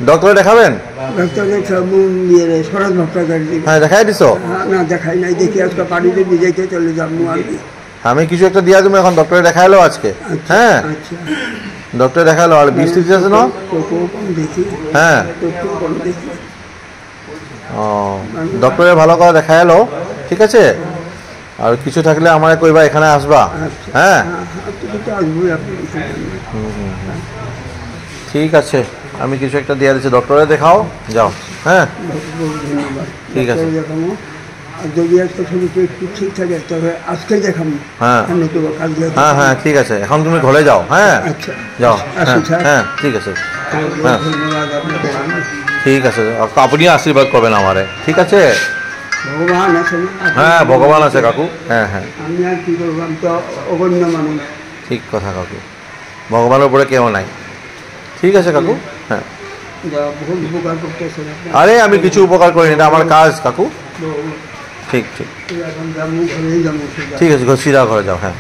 ডক্টরে দেখাবেন? ডক্টর দেখাবো শরৎ ভট্টাচার্য। হ্যাঁ, দেখাই দিছো? না দেখাই নাই, দেখি আজকে বাড়িতে বিজাইতে চলে যাবো আর কি। আমি কিছু একটা দিয়া তুমি এখন ডক্টরে দেখাইলো আজকে। হ্যাঁ ডক্টরে দেখাইলো। আর বৃষ্টি আছে না? দেখি। হ্যাঁ দেখি। ও ডক্টরে ভালো করে দেখাইলো, ঠিক আছে? আর কিছু থাকলে আমার কইবা, এখানে আসবা। হ্যাঁ ঠিক আছে, আমি কিছু একটা দিয়ে দিচ্ছি, ডক্টরে দেখাও, যাও। হ্যাঁ ঠিক আছে। যদি একটা শরীরটা একটু ঠিক থাকে তবে আজকে দেখাবো। হ্যাঁ হ্যাঁ হ্যাঁ ঠিক আছে, এখন তুমি ঘরে যাও। হ্যাঁ যাও। হ্যাঁ ঠিক আছে। হ্যাঁ ঠিক আছে, আপনি আশীর্বাদ করবেন আমারে, ঠিক আছে? ভগবান আছে। হ্যাঁ ভগবান আছে কাকু। হ্যাঁ হ্যাঁ আমি আর কি করবো, আমি তো অগণ্য মানুষ। ঠিক কথা কাকু, ভগবানের উপরে কেউ নাই। ঠিক আছে কাকু। হ্যাঁ আরে আমি কিছু উপকার করিনি, এটা আমার কাজ কাকু। ঠিক ঠিক ঠিক আছে, সিধা ঘরে যাও। হ্যাঁ।